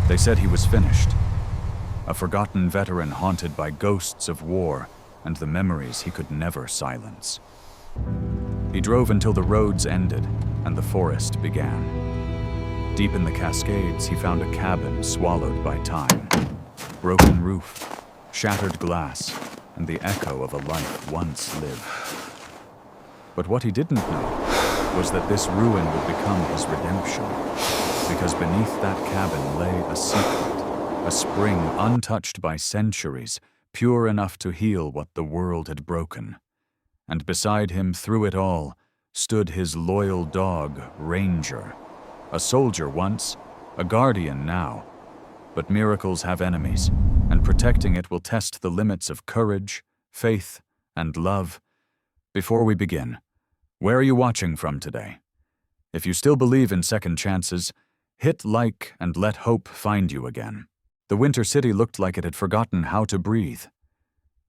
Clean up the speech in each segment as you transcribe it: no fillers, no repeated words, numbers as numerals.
They said he was finished, a forgotten veteran haunted by ghosts of war and the memories he could never silence. He drove until the roads ended and the forest began. Deep in the Cascades, he found a cabin swallowed by time. Broken roof, shattered glass, and the echo of a life once lived. But what he didn't know was that this ruin would become his redemption, because beneath that cabin lay a secret, a spring untouched by centuries, pure enough to heal what the world had broken. And beside him, through it all, stood his loyal dog, Ranger. A soldier once, a guardian now. But miracles have enemies, and protecting it will test the limits of courage, faith, and love. Before we begin, where are you watching from today? If you still believe in second chances, hit like and let hope find you again. The winter city looked like it had forgotten how to breathe.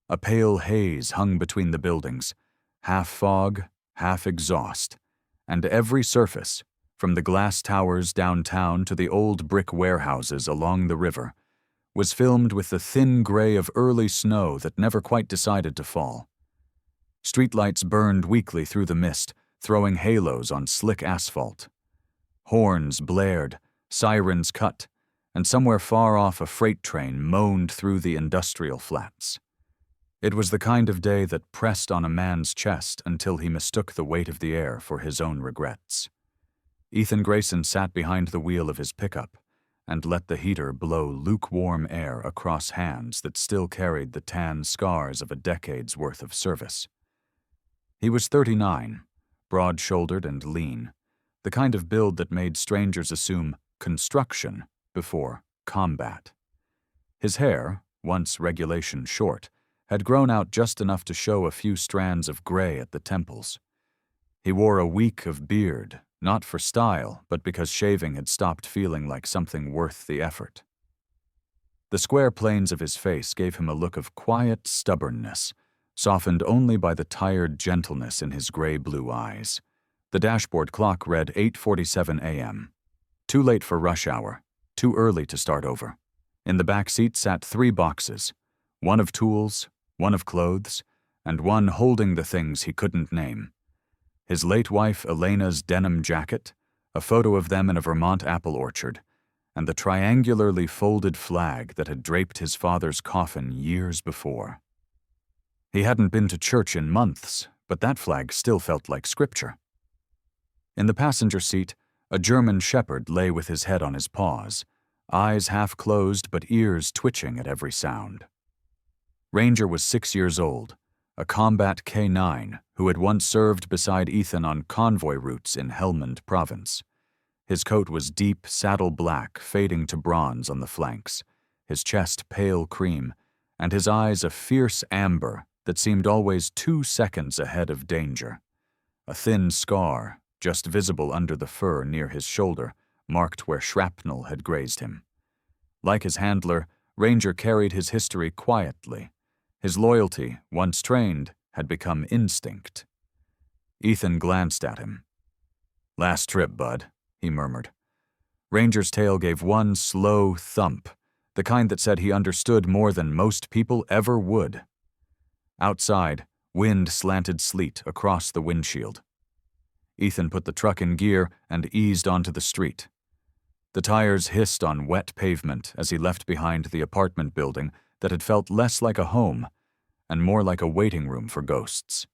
A pale haze hung between the buildings, half fog, half exhaust, and every surface, from the glass towers downtown to the old brick warehouses along the river, was filmed with the thin gray of early snow that never quite decided to fall. Streetlights burned weakly through the mist, throwing halos on slick asphalt. Horns blared, sirens cut, and somewhere far off a freight train moaned through the industrial flats. It was the kind of day that pressed on a man's chest until he mistook the weight of the air for his own regrets. Ethan Grayson sat behind the wheel of his pickup and let the heater blow lukewarm air across hands that still carried the tan scars of a decade's worth of service. He was 39, broad-shouldered and lean, the kind of build that made strangers assume construction before combat. His hair, once regulation short, had grown out just enough to show a few strands of gray at the temples. He wore a week of beard, not for style, but because shaving had stopped feeling like something worth the effort. The square planes of his face gave him a look of quiet stubbornness, softened only by the tired gentleness in his gray-blue eyes. The dashboard clock read 8:47 a.m. Too late for rush hour, too early to start over. In the back seat sat 3 boxes, one of tools, one of clothes, and one holding the things he couldn't name. His late wife Elena's denim jacket, a photo of them in a Vermont apple orchard, and the triangularly folded flag that had draped his father's coffin years before. He hadn't been to church in months, but that flag still felt like scripture. In the passenger seat, a German shepherd lay with his head on his paws, eyes half closed but ears twitching at every sound. Ranger was 6 years old, a combat K-9 who had once served beside Ethan on convoy routes in Helmand Province. His coat was deep saddle black, fading to bronze on the flanks, his chest pale cream, and his eyes a fierce amber that seemed always 2 seconds ahead of danger. A thin scar, just visible under the fur near his shoulder, marked where shrapnel had grazed him. Like his handler, Ranger carried his history quietly. His loyalty, once trained, had become instinct. Ethan glanced at him. "Last trip, bud," he murmured. Ranger's tail gave one slow thump, the kind that said he understood more than most people ever would. Outside, wind slanted sleet across the windshield. Ethan put the truck in gear and eased onto the street. The tires hissed on wet pavement as he left behind the apartment building that had felt less like a home and more like a waiting room for ghosts.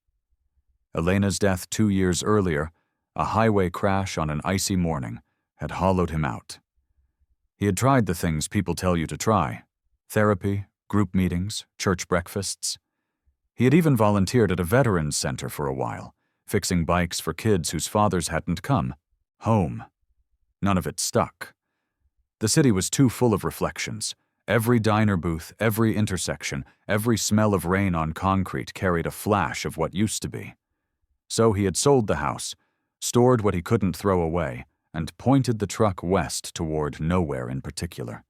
Elena's death 2 years earlier, a highway crash on an icy morning, had hollowed him out. He had tried the things people tell you to try: therapy, group meetings, church breakfasts. He had even volunteered at a veterans center for a while, fixing bikes for kids whose fathers hadn't come home. None of it stuck. The city was too full of reflections. Every diner booth, every intersection, every smell of rain on concrete carried a flash of what used to be. So he had sold the house, stored what he couldn't throw away, and pointed the truck west toward nowhere in particular.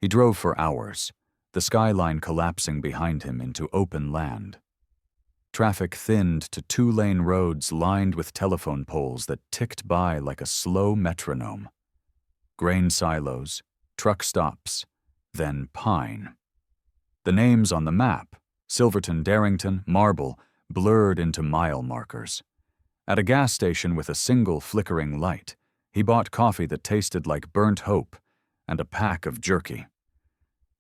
He drove for hours, the skyline collapsing behind him into open land. Traffic thinned to 2-lane roads lined with telephone poles that ticked by like a slow metronome. Grain silos, truck stops, then pine. The names on the map, Silverton, Darrington, Marble, blurred into mile markers. At a gas station with a single flickering light, he bought coffee that tasted like burnt hope and a pack of jerky.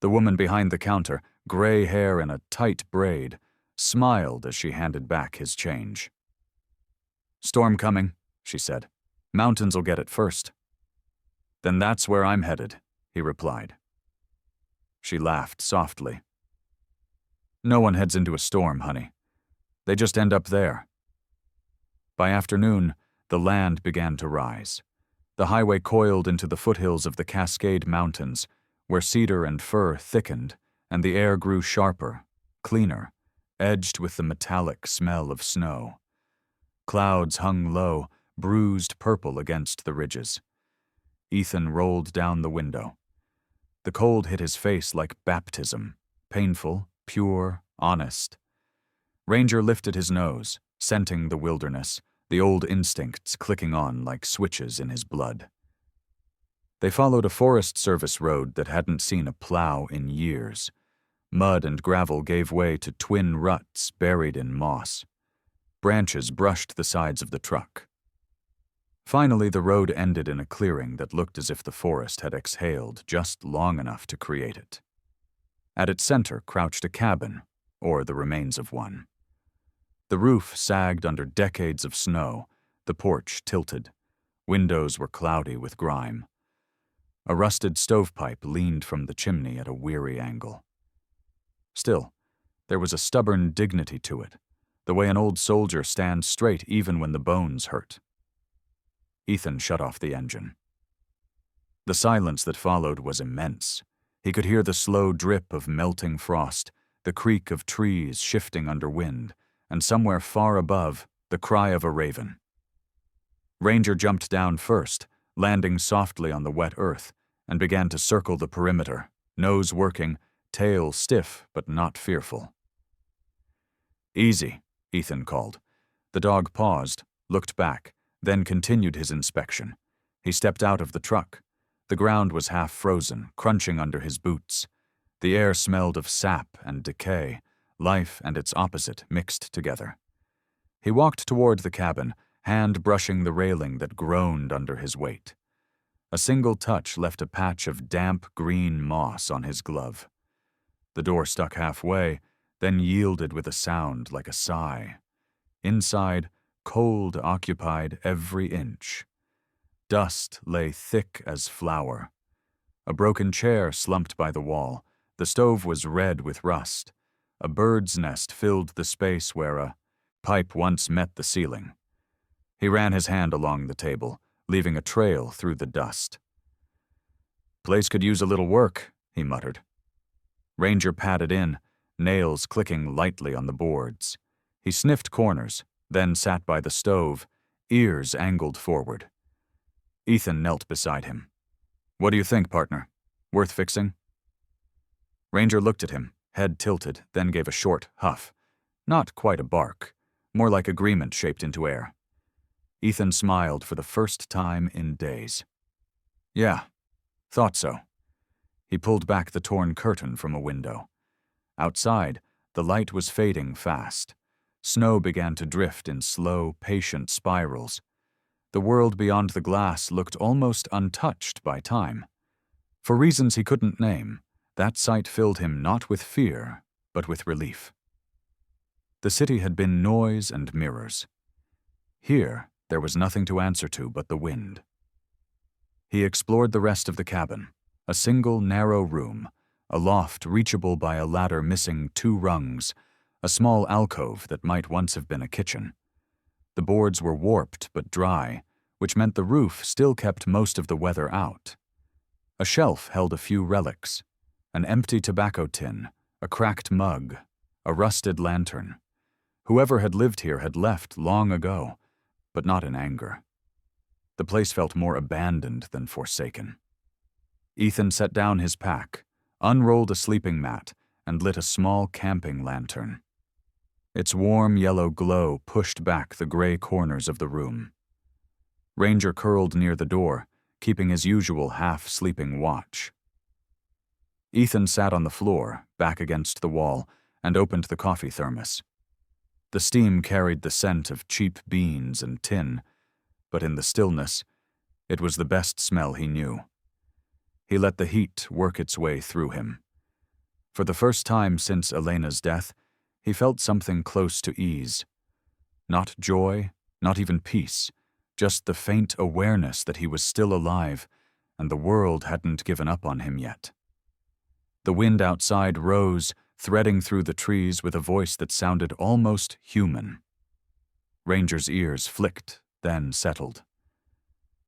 The woman behind the counter, gray hair in a tight braid, smiled as she handed back his change. "Storm coming," she said. "Mountains'll get it first." "Then that's where I'm headed," he replied. She laughed softly. "No one heads into a storm, honey. They just end up there." By afternoon, the land began to rise. The highway coiled into the foothills of the Cascade Mountains, where cedar and fir thickened, and the air grew sharper, cleaner, edged with the metallic smell of snow. Clouds hung low, bruised purple against the ridges. Ethan rolled down the window. The cold hit his face like baptism, painful, pure, honest. Ranger lifted his nose, scenting the wilderness, the old instincts clicking on like switches in his blood. They followed a Forest Service road that hadn't seen a plow in years. Mud and gravel gave way to twin ruts buried in moss. Branches brushed the sides of the truck. Finally, the road ended in a clearing that looked as if the forest had exhaled just long enough to create it. At its center crouched a cabin, or the remains of one. The roof sagged under decades of snow, the porch tilted. Windows were cloudy with grime. A rusted stovepipe leaned from the chimney at a weary angle. Still, there was a stubborn dignity to it, the way an old soldier stands straight even when the bones hurt. Ethan shut off the engine. The silence that followed was immense. He could hear the slow drip of melting frost, the creak of trees shifting under wind, and somewhere far above, the cry of a raven. Ranger jumped down first, landing softly on the wet earth, and began to circle the perimeter, nose working, tail stiff but not fearful. "Easy," Ethan called. The dog paused, looked back, then continued his inspection. He stepped out of the truck. The ground was half frozen, crunching under his boots. The air smelled of sap and decay, life and its opposite mixed together. He walked toward the cabin, hand brushing the railing that groaned under his weight. A single touch left a patch of damp green moss on his glove. The door stuck halfway, then yielded with a sound like a sigh. Inside, cold occupied every inch. Dust lay thick as flour. A broken chair slumped by the wall. The stove was red with rust. A bird's nest filled the space where a pipe once met the ceiling. He ran his hand along the table, leaving a trail through the dust. "Place could use a little work," he muttered. Ranger padded in, nails clicking lightly on the boards. He sniffed corners, then sat by the stove, ears angled forward. Ethan knelt beside him. "What do you think, partner? Worth fixing?" Ranger looked at him, head tilted, then gave a short huff. Not quite a bark, more like agreement shaped into air. Ethan smiled for the first time in days. "Yeah, thought so." He pulled back the torn curtain from a window. Outside, the light was fading fast. Snow began to drift in slow, patient spirals. The world beyond the glass looked almost untouched by time. For reasons he couldn't name, that sight filled him not with fear, but with relief. The city had been noise and mirrors. Here, there was nothing to answer to but the wind. He explored the rest of the cabin, a single narrow room, a loft reachable by a ladder missing 2 rungs, a small alcove that might once have been a kitchen. The boards were warped but dry, which meant the roof still kept most of the weather out. A shelf held a few relics, an empty tobacco tin, a cracked mug, a rusted lantern. Whoever had lived here had left long ago, but not in anger. The place felt more abandoned than forsaken. Ethan set down his pack, unrolled a sleeping mat, and lit a small camping lantern. Its warm yellow glow pushed back the gray corners of the room. Ranger curled near the door, keeping his usual half-sleeping watch. Ethan sat on the floor, back against the wall, and opened the coffee thermos. The steam carried the scent of cheap beans and tin, but in the stillness, it was the best smell he knew. He let the heat work its way through him. For the first time since Elena's death, he felt something close to ease. Not joy, not even peace, just the faint awareness that he was still alive and the world hadn't given up on him yet. The wind outside rose, threading through the trees with a voice that sounded almost human. Ranger's ears flicked, then settled.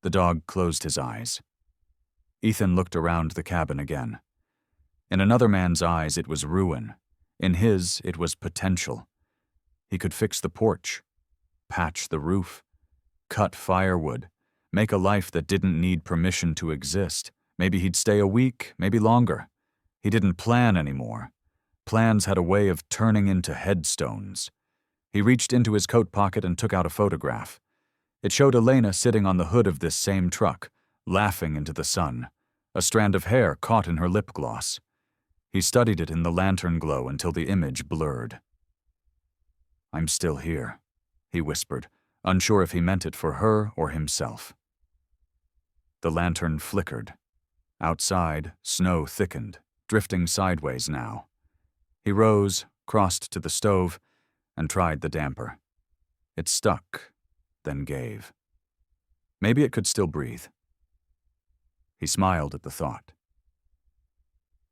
The dog closed his eyes. Ethan looked around the cabin again. In another man's eyes, it was ruin. In his, it was potential. He could fix the porch, patch the roof, cut firewood, make a life that didn't need permission to exist. Maybe he'd stay a week, maybe longer. He didn't plan anymore. Plans had a way of turning into headstones. He reached into his coat pocket and took out a photograph. It showed Elena sitting on the hood of this same truck, laughing into the sun, a strand of hair caught in her lip gloss. He studied it in the lantern glow until the image blurred. "I'm still here," he whispered, unsure if he meant it for her or himself. The lantern flickered. Outside, snow thickened, drifting sideways now. He rose, crossed to the stove, and tried the damper. It stuck, then gave. Maybe it could still breathe. He smiled at the thought.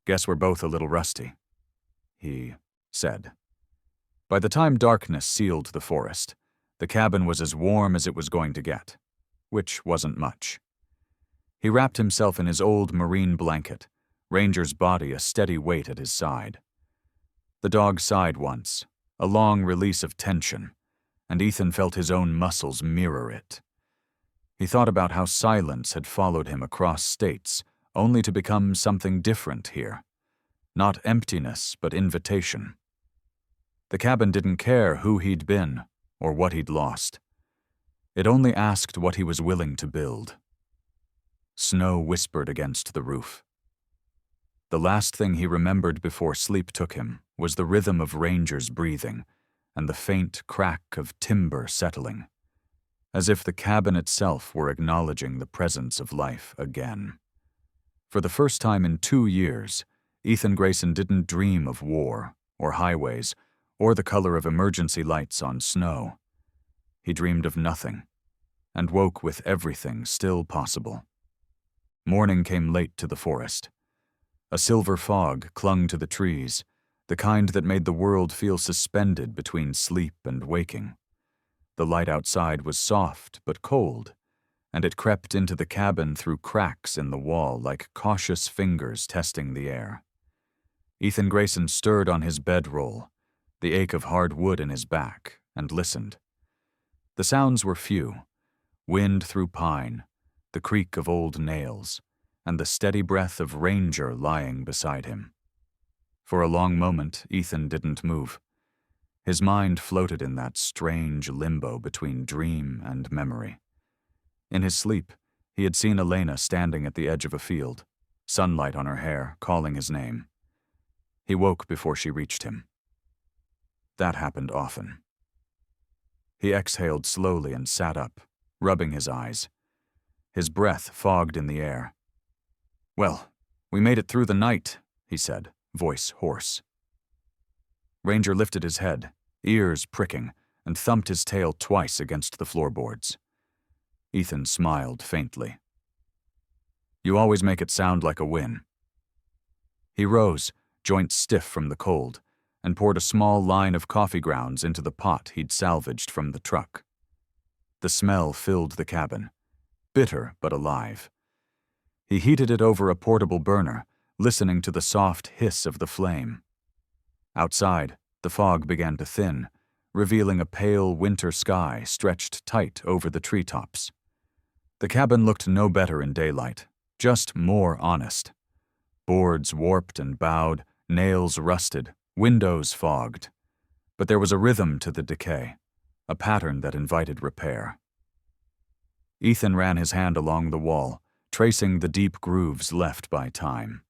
"Guess we're both a little rusty," he said. By the time darkness sealed the forest, the cabin was as warm as it was going to get, which wasn't much. He wrapped himself in his old marine blanket, Ranger's body a steady weight at his side. The dog sighed once, a long release of tension, and Ethan felt his own muscles mirror it. He thought about how silence had followed him across states, only to become something different here. Not emptiness, but invitation. The cabin didn't care who he'd been or what he'd lost. It only asked what he was willing to build. Snow whispered against the roof. The last thing he remembered before sleep took him was the rhythm of Ranger's breathing and the faint crack of timber settling, as if the cabin itself were acknowledging the presence of life again. For the first time in 2 years, Ethan Grayson didn't dream of war or highways or the color of emergency lights on snow. He dreamed of nothing and woke with everything still possible. Morning came late to the forest. A silver fog clung to the trees, the kind that made the world feel suspended between sleep and waking. The light outside was soft but cold, and it crept into the cabin through cracks in the wall like cautious fingers testing the air. Ethan Grayson stirred on his bedroll, the ache of hard wood in his back, and listened. The sounds were few: wind through pine, the creak of old nails, and the steady breath of Ranger lying beside him. For a long moment, Ethan didn't move. His mind floated in that strange limbo between dream and memory. In his sleep, he had seen Elena standing at the edge of a field, sunlight on her hair, calling his name. He woke before she reached him. That happened often. He exhaled slowly and sat up, rubbing his eyes. His breath fogged in the air. "Well, we made it through the night," he said, voice hoarse. Ranger lifted his head, ears pricking, and thumped his tail twice against the floorboards. Ethan smiled faintly. "You always make it sound like a win." He rose, joints stiff from the cold, and poured a small line of coffee grounds into the pot he'd salvaged from the truck. The smell filled the cabin, bitter but alive. He heated it over a portable burner, listening to the soft hiss of the flame. Outside, the fog began to thin, revealing a pale winter sky stretched tight over the treetops. The cabin looked no better in daylight, just more honest. Boards warped and bowed, nails rusted, windows fogged. But there was a rhythm to the decay, a pattern that invited repair. Ethan ran his hand along the wall, tracing the deep grooves left by time.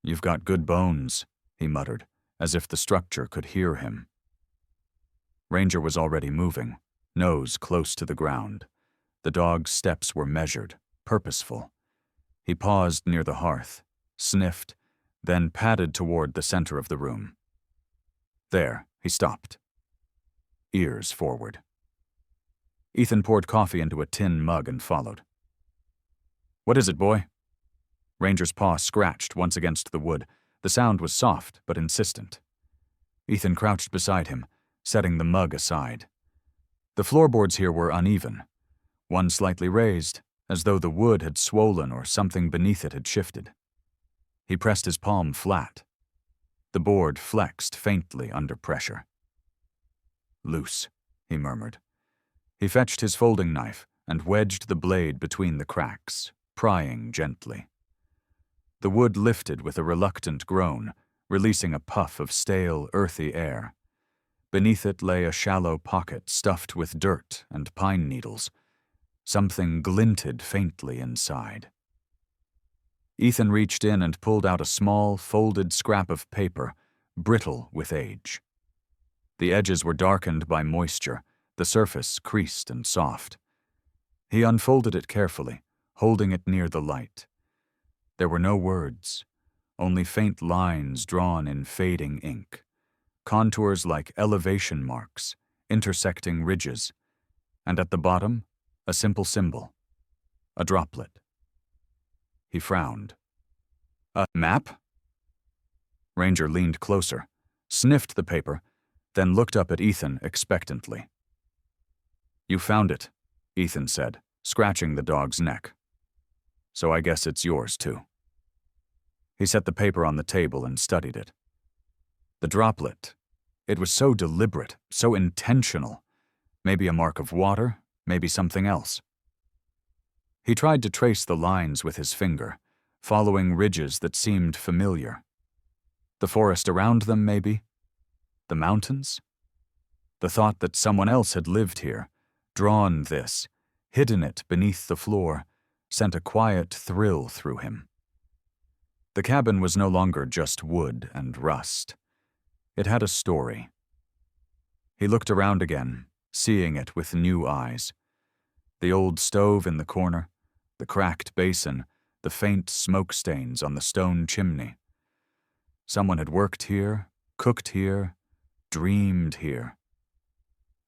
"You've got good bones," he muttered, as if the structure could hear him. Ranger was already moving, nose close to the ground. The dog's steps were measured, purposeful. He paused near the hearth, sniffed, then padded toward the center of the room. There, he stopped, ears forward. Ethan poured coffee into a tin mug and followed. "What is it, boy?" Ranger's paw scratched once against the wood. The sound was soft but insistent. Ethan crouched beside him, setting the mug aside. The floorboards here were uneven, one slightly raised, as though the wood had swollen or something beneath it had shifted. He pressed his palm flat. The board flexed faintly under pressure. "Loose," he murmured. He fetched his folding knife and wedged the blade between the cracks, prying gently. The wood lifted with a reluctant groan, releasing a puff of stale, earthy air. Beneath it lay a shallow pocket stuffed with dirt and pine needles. Something glinted faintly inside. Ethan reached in and pulled out a small, folded scrap of paper, brittle with age. The edges were darkened by moisture, the surface creased and soft. He unfolded it carefully, holding it near the light. There were no words, only faint lines drawn in fading ink, contours like elevation marks, intersecting ridges, and at the bottom, a simple symbol, a droplet. He frowned. "A map?" Ranger leaned closer, sniffed the paper, then looked up at Ethan expectantly. "You found it," Ethan said, scratching the dog's neck. "So I guess it's yours, too." He set the paper on the table and studied it. The droplet. It was so deliberate, so intentional. Maybe a mark of water, maybe something else. He tried to trace the lines with his finger, following ridges that seemed familiar. The forest around them, maybe? The mountains? The thought that someone else had lived here, drawn this, hidden it beneath the floor, sent a quiet thrill through him. The cabin was no longer just wood and rust. It had a story. He looked around again, seeing it with new eyes. The old stove in the corner, the cracked basin, the faint smoke stains on the stone chimney. Someone had worked here, cooked here, dreamed here.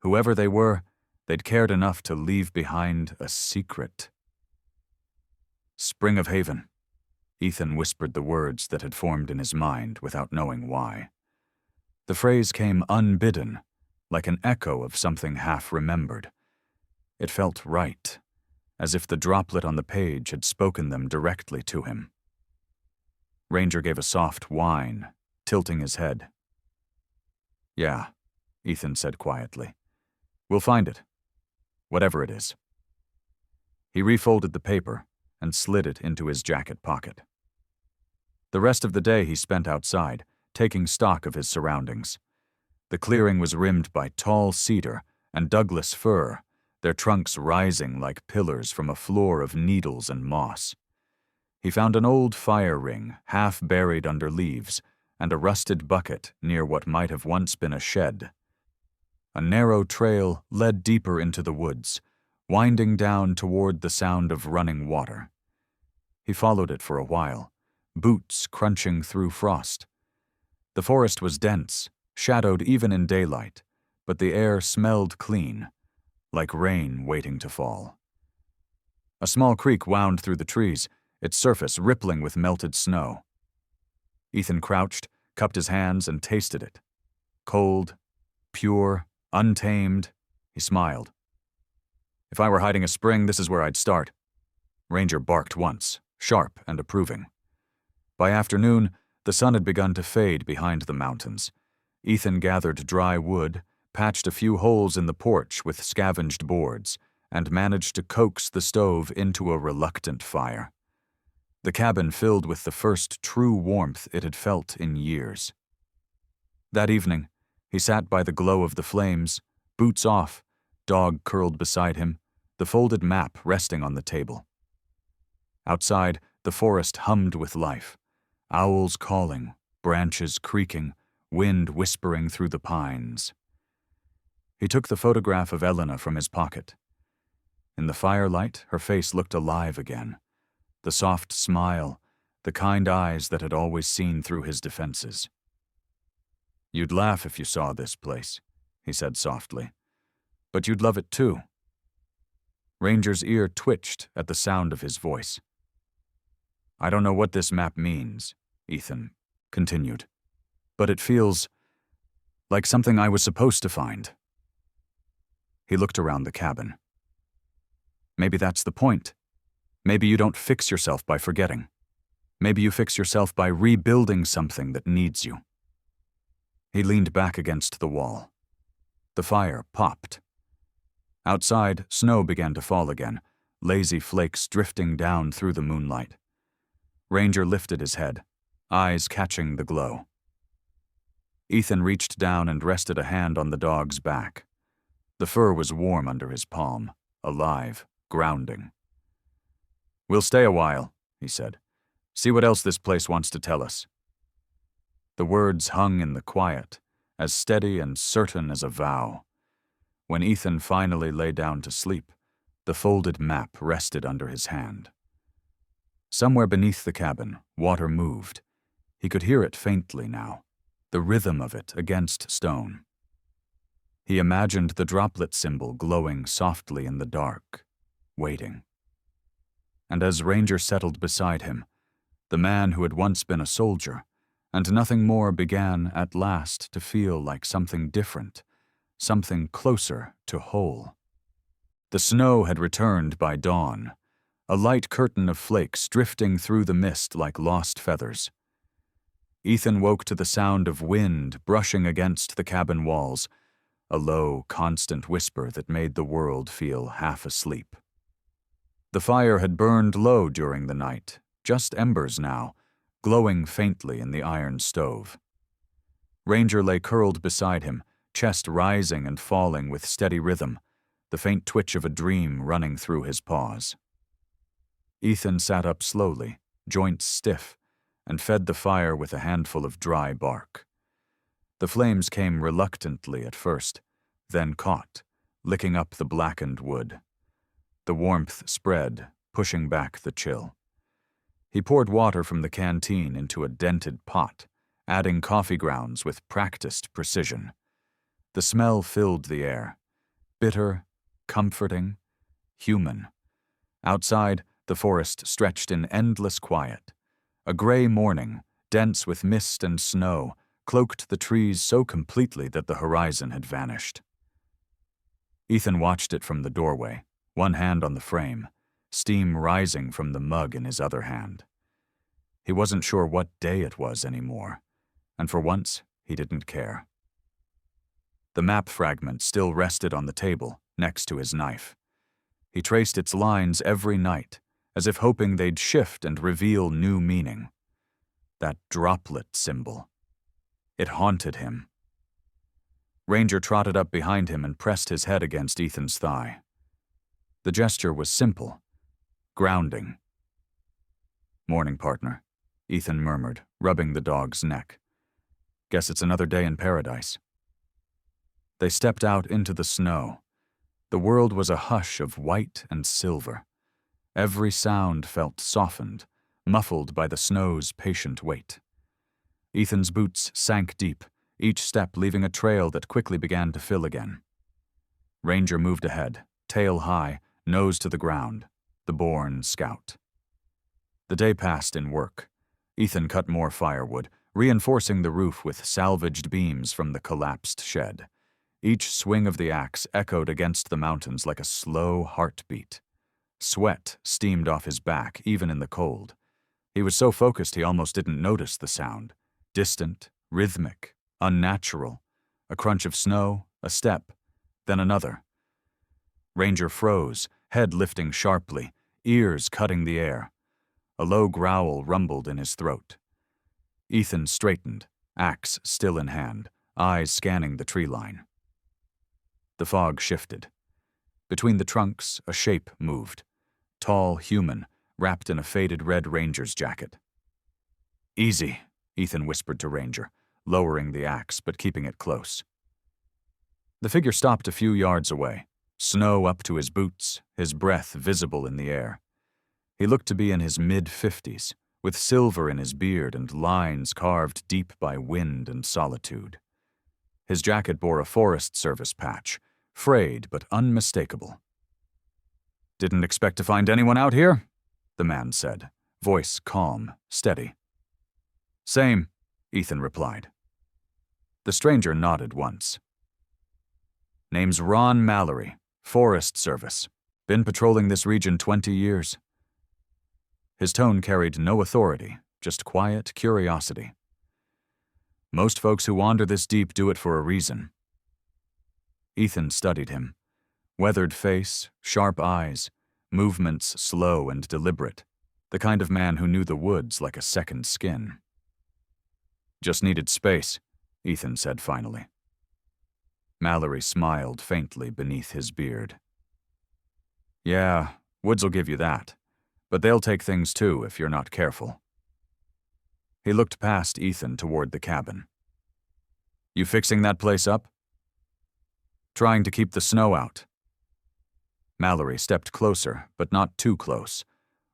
Whoever they were, they'd cared enough to leave behind a secret. Spring of Haven. Ethan whispered the words that had formed in his mind without knowing why. The phrase came unbidden, like an echo of something half-remembered. It felt right, as if the droplet on the page had spoken them directly to him. Ranger gave a soft whine, tilting his head. "Yeah," Ethan said quietly. "We'll find it, whatever it is." He refolded the paper and slid it into his jacket pocket. The rest of the day he spent outside, taking stock of his surroundings. The clearing was rimmed by tall cedar and Douglas fir, their trunks rising like pillars from a floor of needles and moss. He found an old fire ring half buried under leaves and a rusted bucket near what might have once been a shed. A narrow trail led deeper into the woods, winding down toward the sound of running water. He followed it for a while, boots crunching through frost. The forest was dense, shadowed even in daylight, but the air smelled clean, like rain waiting to fall. A small creek wound through the trees, its surface rippling with melted snow. Ethan crouched, cupped his hands, and tasted it. Cold, pure, untamed, he smiled. "If I were hiding a spring, this is where I'd start." Ranger barked once, sharp and approving. By afternoon, the sun had begun to fade behind the mountains. Ethan gathered dry wood, patched a few holes in the porch with scavenged boards, and managed to coax the stove into a reluctant fire. The cabin filled with the first true warmth it had felt in years. That evening, he sat by the glow of the flames, boots off, dog curled beside him, the folded map resting on the table. Outside, the forest hummed with life. Owls calling, branches creaking, wind whispering through the pines. He took the photograph of Elena from his pocket. In the firelight, her face looked alive again. The soft smile, the kind eyes that had always seen through his defenses. "You'd laugh if you saw this place," he said softly. "But you'd love it too." Ranger's ear twitched at the sound of his voice. "I don't know what this map means," Ethan continued, "but it feels like something I was supposed to find." He looked around the cabin. "Maybe that's the point. Maybe you don't fix yourself by forgetting. Maybe you fix yourself by rebuilding something that needs you." He leaned back against the wall. The fire popped. Outside, snow began to fall again, lazy flakes drifting down through the moonlight. Ranger lifted his head, eyes catching the glow. Ethan reached down and rested a hand on the dog's back. The fur was warm under his palm, alive, grounding. "We'll stay a while," he said. "See what else this place wants to tell us." The words hung in the quiet, as steady and certain as a vow. When Ethan finally lay down to sleep, the folded map rested under his hand. Somewhere beneath the cabin, water moved. He could hear it faintly now, the rhythm of it against stone. He imagined the droplet symbol glowing softly in the dark, waiting. And as Ranger settled beside him, the man who had once been a soldier, and nothing more began at last to feel like something different, something closer to whole. The snow had returned by dawn, a light curtain of flakes drifting through the mist like lost feathers. Ethan woke to the sound of wind brushing against the cabin walls, a low, constant whisper that made the world feel half asleep. The fire had burned low during the night, just embers now, glowing faintly in the iron stove. Ranger lay curled beside him, chest rising and falling with steady rhythm, the faint twitch of a dream running through his paws. Ethan sat up slowly, joints stiff, and fed the fire with a handful of dry bark. The flames came reluctantly at first, then caught, licking up the blackened wood. The warmth spread, pushing back the chill. He poured water from the canteen into a dented pot, adding coffee grounds with practiced precision. The smell filled the air, bitter, comforting, human. Outside, the forest stretched in endless quiet. A gray morning, dense with mist and snow, cloaked the trees so completely that the horizon had vanished. Ethan watched it from the doorway, one hand on the frame, steam rising from the mug in his other hand. He wasn't sure what day it was anymore, and for once, he didn't care. The map fragment still rested on the table, next to his knife. He traced its lines every night, as if hoping they'd shift and reveal new meaning. That droplet symbol. It haunted him. Ranger trotted up behind him and pressed his head against Ethan's thigh. The gesture was simple, grounding. "Morning, partner," Ethan murmured, rubbing the dog's neck. "Guess it's another day in paradise." They stepped out into the snow. The world was a hush of white and silver. Every sound felt softened, muffled by the snow's patient weight. Ethan's boots sank deep, each step leaving a trail that quickly began to fill again. Ranger moved ahead, tail high, nose to the ground, the born scout. The day passed in work. Ethan cut more firewood, reinforcing the roof with salvaged beams from the collapsed shed. Each swing of the axe echoed against the mountains like a slow heartbeat. Sweat steamed off his back, even in the cold. He was so focused he almost didn't notice the sound. Distant, rhythmic, unnatural. A crunch of snow, a step, then another. Ranger froze, head lifting sharply, ears cutting the air. A low growl rumbled in his throat. Ethan straightened, axe still in hand, eyes scanning the tree line. The fog shifted. Between the trunks, a shape moved. Tall, human, wrapped in a faded red ranger's jacket. Easy, Ethan whispered to Ranger, lowering the axe but keeping it close. The figure stopped a few yards away, snow up to his boots, his breath visible in the air. He looked to be in his mid-50s, with silver in his beard and lines carved deep by wind and solitude. His jacket bore a Forest Service patch, frayed but unmistakable. "Didn't expect to find anyone out here?" the man said, voice calm, steady. "Same," Ethan replied. The stranger nodded once. "Name's Ron Mallory, Forest Service. Been patrolling this region 20 years. His tone carried no authority, just quiet curiosity. "Most folks who wander this deep do it for a reason." Ethan studied him. Weathered face, sharp eyes, movements slow and deliberate, the kind of man who knew the woods like a second skin. "Just needed space," Ethan said finally. Mallory smiled faintly beneath his beard. "Yeah, woods'll give you that. But they'll take things too if you're not careful." He looked past Ethan toward the cabin. "You fixing that place up?" "Trying to keep the snow out." Mallory stepped closer, but not too close,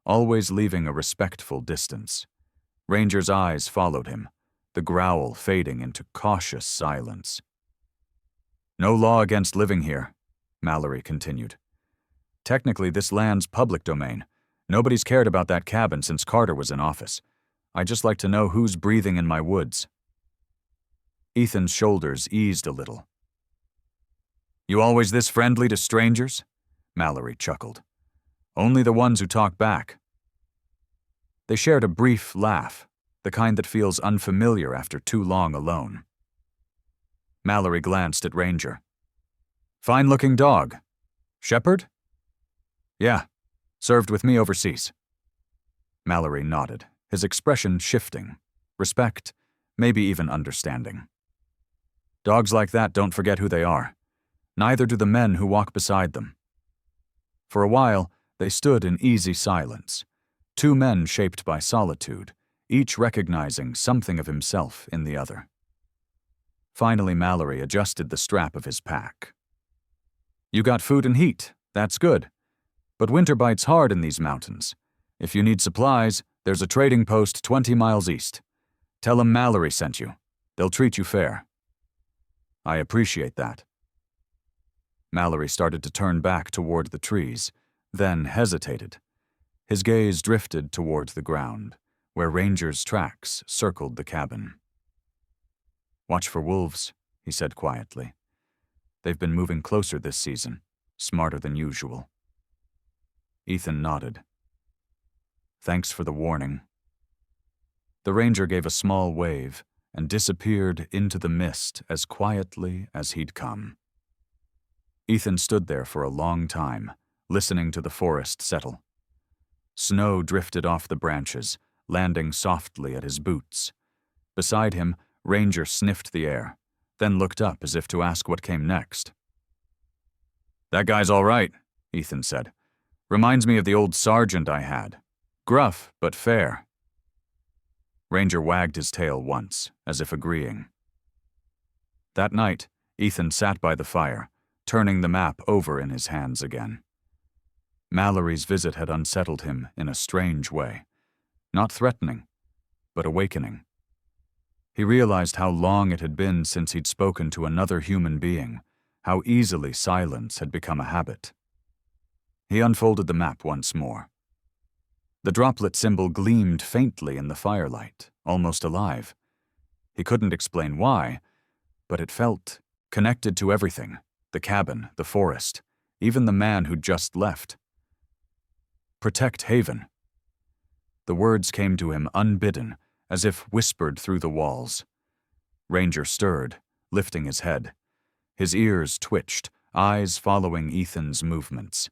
always leaving a respectful distance. Ranger's eyes followed him, the growl fading into cautious silence. "No law against living here," Mallory continued. "Technically, this land's public domain. Nobody's cared about that cabin since Carter was in office. I'd just like to know who's breathing in my woods." Ethan's shoulders eased a little. "You always this friendly to strangers?" Mallory chuckled. "Only the ones who talk back." They shared a brief laugh, the kind that feels unfamiliar after too long alone. Mallory glanced at Ranger. "Fine-looking dog. Shepherd?" "Yeah. Served with me overseas." Mallory nodded, his expression shifting. Respect, maybe even understanding. "Dogs like that don't forget who they are. Neither do the men who walk beside them." For a while, they stood in easy silence. Two men shaped by solitude, each recognizing something of himself in the other. Finally, Mallory adjusted the strap of his pack. "You got food and heat. That's good. But winter bites hard in these mountains. If you need supplies, there's a trading post 20 miles east. Tell them Mallory sent you. They'll treat you fair." "I appreciate that." Mallory started to turn back toward the trees, then hesitated. His gaze drifted toward the ground, where Ranger's tracks circled the cabin. "Watch for wolves," he said quietly. "They've been moving closer this season, smarter than usual." Ethan nodded. "Thanks for the warning." The ranger gave a small wave and disappeared into the mist as quietly as he'd come. Ethan stood there for a long time, listening to the forest settle. Snow drifted off the branches, landing softly at his boots. Beside him, Ranger sniffed the air, then looked up as if to ask what came next. "That guy's all right," Ethan said. "Reminds me of the old sergeant I had. Gruff, but fair." Ranger wagged his tail once, as if agreeing. That night, Ethan sat by the fire, turning the map over in his hands again. Mallory's visit had unsettled him in a strange way. Not threatening, but awakening. He realized how long it had been since he'd spoken to another human being, how easily silence had become a habit. He unfolded the map once more. The droplet symbol gleamed faintly in the firelight, almost alive. He couldn't explain why, but it felt connected to everything: the cabin, the forest, even the man who'd just left. "Protect Haven." The words came to him unbidden, as if whispered through the walls. Ranger stirred, lifting his head. His ears twitched, eyes following Ethan's movements.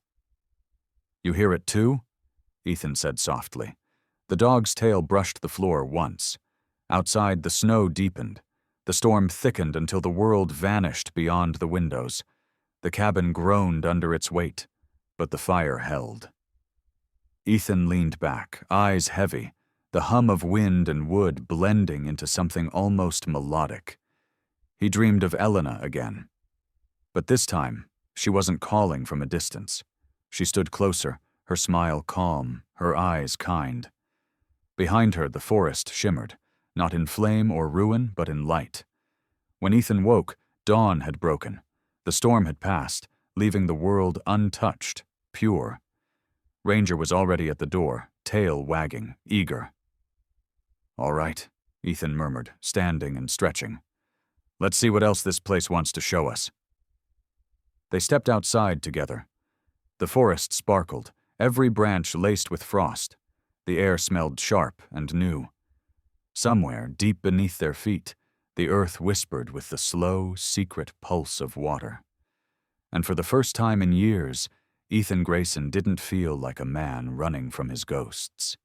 "You hear it too?" Ethan said softly. The dog's tail brushed the floor once. Outside, the snow deepened. The storm thickened until the world vanished beyond the windows. The cabin groaned under its weight, but the fire held. Ethan leaned back, eyes heavy, the hum of wind and wood blending into something almost melodic. He dreamed of Elena again. But this time, she wasn't calling from a distance. She stood closer, her smile calm, her eyes kind. Behind her, the forest shimmered, not in flame or ruin, but in light. When Ethan woke, dawn had broken. The storm had passed, leaving the world untouched, pure. Ranger was already at the door, tail wagging, eager. "All right," Ethan murmured, standing and stretching. "Let's see what else this place wants to show us." They stepped outside together. The forest sparkled, every branch laced with frost. The air smelled sharp and new. Somewhere, deep beneath their feet, the earth whispered with the slow, secret pulse of water. And for the first time in years, Ethan Grayson didn't feel like a man running from his ghosts.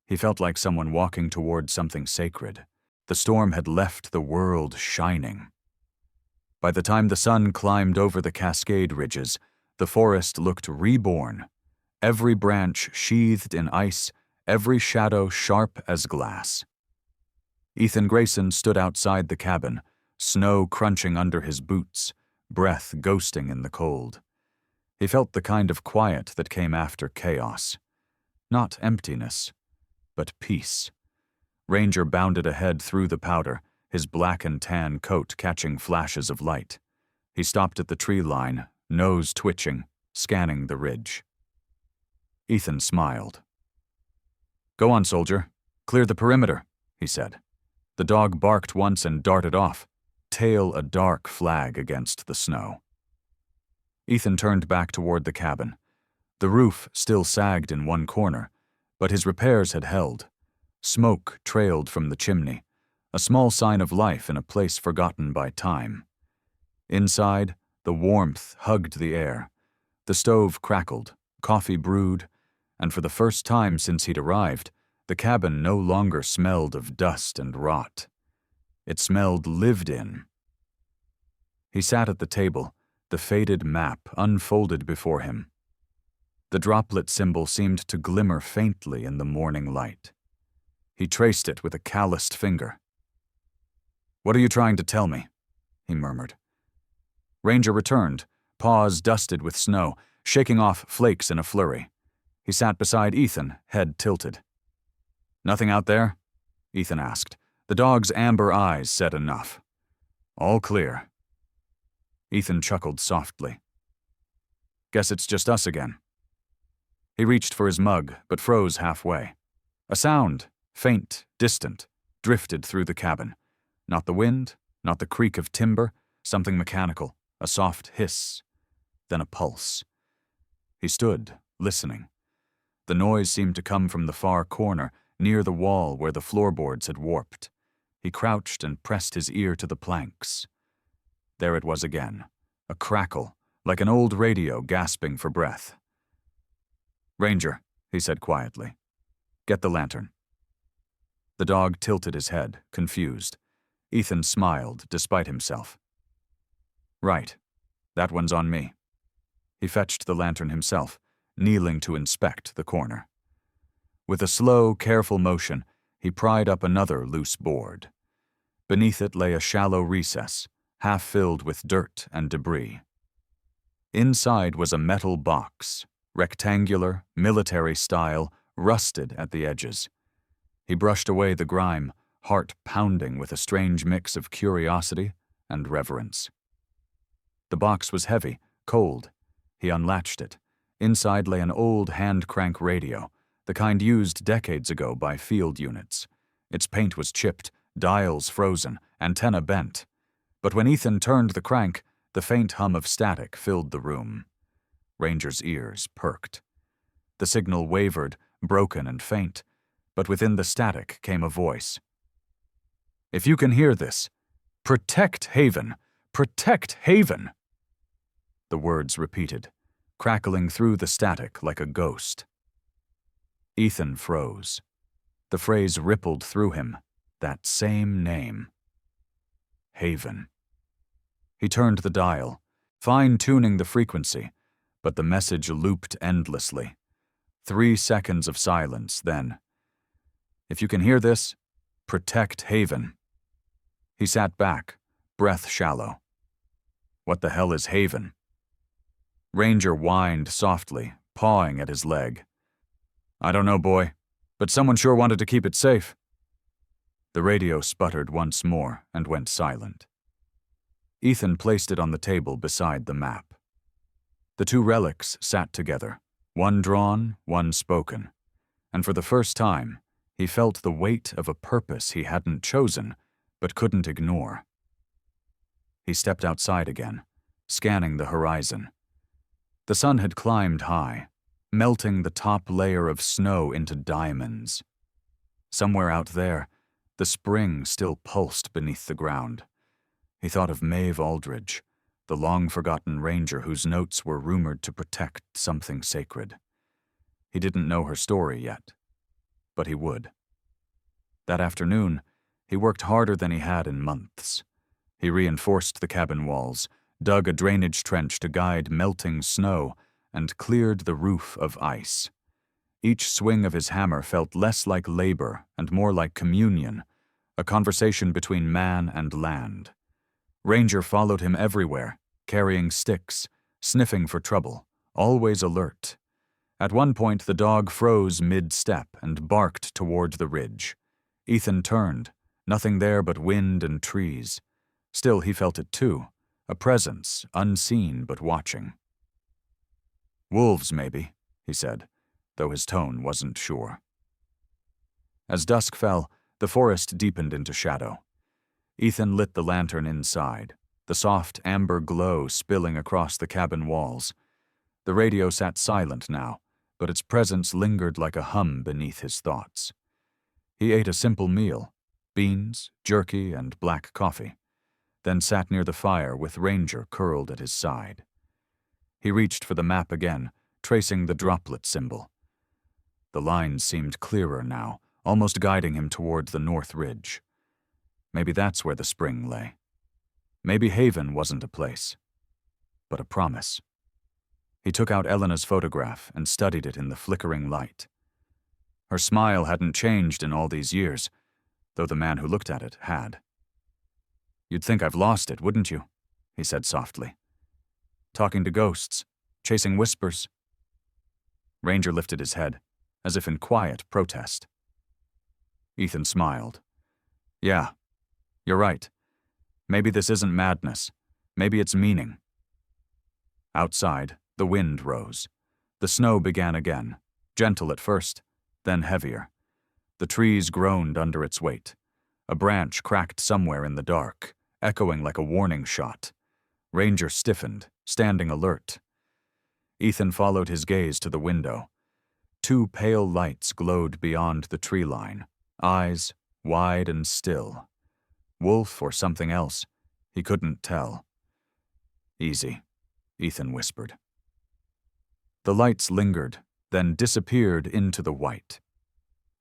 He felt like someone walking toward something sacred. The storm had left the world shining. By the time the sun climbed over the Cascade ridges, the forest looked reborn, every branch sheathed in ice, every shadow sharp as glass. Ethan Grayson stood outside the cabin, snow crunching under his boots, breath ghosting in the cold. He felt the kind of quiet that came after chaos. Not emptiness, but peace. Ranger bounded ahead through the powder, his black and tan coat catching flashes of light. He stopped at the tree line, nose twitching, scanning the ridge. Ethan smiled. "Go on, soldier. Clear the perimeter," he said. The dog barked once and darted off, tail a dark flag against the snow. Ethan turned back toward the cabin. The roof still sagged in one corner, but his repairs had held. Smoke trailed from the chimney, a small sign of life in a place forgotten by time. Inside, the warmth hugged the air. The stove crackled, coffee brewed, and for the first time since he'd arrived, the cabin no longer smelled of dust and rot. It smelled lived in. He sat at the table, the faded map unfolded before him. The droplet symbol seemed to glimmer faintly in the morning light. He traced it with a calloused finger. "What are you trying to tell me?" he murmured. Ranger returned, paws dusted with snow, shaking off flakes in a flurry. He sat beside Ethan, head tilted. "Nothing out there?" Ethan asked. The dog's amber eyes said enough. "All clear." Ethan chuckled softly. "Guess it's just us again." He reached for his mug, but froze halfway. A sound, faint, distant, drifted through the cabin. Not the wind, not the creak of timber, something mechanical, a soft hiss, then a pulse. He stood, listening. The noise seemed to come from the far corner, near the wall where the floorboards had warped. He crouched and pressed his ear to the planks. There it was again, a crackle, like an old radio gasping for breath. "Ranger," he said quietly, "get the lantern." The dog tilted his head, confused. Ethan smiled, despite himself. "Right. That one's on me." He fetched the lantern himself, kneeling to inspect the corner. With a slow, careful motion, he pried up another loose board. Beneath it lay a shallow recess, half filled with dirt and debris. Inside was a metal box, rectangular, military style, rusted at the edges. He brushed away the grime, heart pounding with a strange mix of curiosity and reverence. The box was heavy, cold. He unlatched it. Inside lay an old hand-crank radio, the kind used decades ago by field units. Its paint was chipped, dials frozen, antenna bent. But when Ethan turned the crank, the faint hum of static filled the room. Ranger's ears perked. The signal wavered, broken and faint, but within the static came a voice. "If you can hear this, protect Haven! Protect Haven!" The words repeated, crackling through the static like a ghost. Ethan froze. The phrase rippled through him, that same name. Haven. He turned the dial, fine-tuning the frequency, but the message looped endlessly. 3 seconds of silence, then, If you can hear this, protect Haven." He sat back, breath shallow. What the hell is Haven? Ranger whined softly, pawing at his leg. "I don't know, boy, but someone sure wanted to keep it safe." The radio sputtered once more and went silent. Ethan placed it on the table beside the map. The two relics sat together, one drawn, one spoken, and for the first time, he felt the weight of a purpose he hadn't chosen but couldn't ignore. He stepped outside again, scanning the horizon. The sun had climbed high, melting the top layer of snow into diamonds. Somewhere out there, the spring still pulsed beneath the ground. He thought of Maeve Aldridge, the long-forgotten ranger whose notes were rumored to protect something sacred. He didn't know her story yet, but he would. That afternoon, he worked harder than he had in months. He reinforced the cabin walls, dug a drainage trench to guide melting snow, and cleared the roof of ice. Each swing of his hammer felt less like labor and more like communion, a conversation between man and land. Ranger followed him everywhere, carrying sticks, sniffing for trouble, always alert. At one point, the dog froze mid-step and barked toward the ridge. Ethan turned, nothing there but wind and trees. Still, he felt it too, a presence, unseen but watching. "Wolves, maybe," he said, though his tone wasn't sure. As dusk fell, the forest deepened into shadow. Ethan lit the lantern inside, the soft amber glow spilling across the cabin walls. The radio sat silent now, but its presence lingered like a hum beneath his thoughts. He ate a simple meal, beans, jerky, and black coffee, then sat near the fire with Ranger curled at his side. He reached for the map again, tracing the droplet symbol. The lines seemed clearer now, almost guiding him toward the north ridge. Maybe that's where the spring lay. Maybe Haven wasn't a place, but a promise. He took out Elena's photograph and studied it in the flickering light. Her smile hadn't changed in all these years, though the man who looked at it had. "You'd think I've lost it, wouldn't you?" he said softly. "Talking to ghosts, chasing whispers." Ranger lifted his head, as if in quiet protest. Ethan smiled. "Yeah, you're right. Maybe this isn't madness. Maybe it's meaning." Outside, the wind rose. The snow began again, gentle at first, then heavier. The trees groaned under its weight. A branch cracked somewhere in the dark, echoing like a warning shot. Ranger stiffened, standing alert. Ethan followed his gaze to the window. Two pale lights glowed beyond the tree line, eyes wide and still. Wolf or something else, he couldn't tell. "Easy," Ethan whispered. The lights lingered, then disappeared into the white.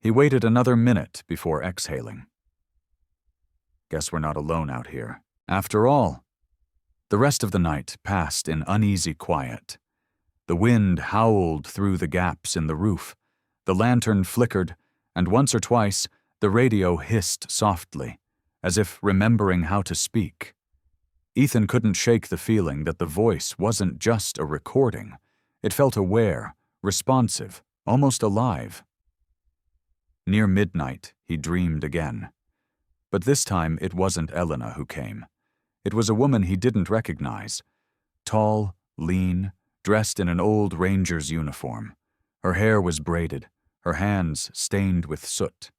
He waited another minute before exhaling. Guess we're not alone out here, after all. The rest of the night passed in uneasy quiet. The wind howled through the gaps in the roof, the lantern flickered, and once or twice the radio hissed softly, as if remembering how to speak. Ethan couldn't shake the feeling that the voice wasn't just a recording. It felt aware, responsive, almost alive. Near midnight, he dreamed again. But this time it wasn't Elena who came. It was a woman he didn't recognize. Tall, lean, dressed in an old ranger's uniform. Her hair was braided, her hands stained with soot.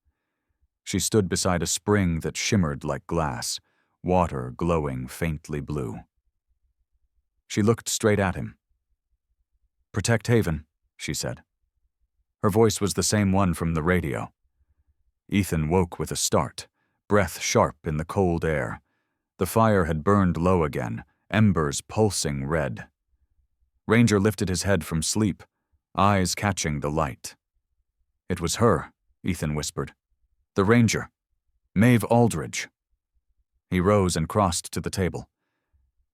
She stood beside a spring that shimmered like glass, water glowing faintly blue. She looked straight at him. "Protect Haven," she said. Her voice was the same one from the radio. Ethan woke with a start, breath sharp in the cold air. The fire had burned low again, embers pulsing red. Ranger lifted his head from sleep, eyes catching the light. "It was her," Ethan whispered. "The ranger. Maeve Aldridge." He rose and crossed to the table.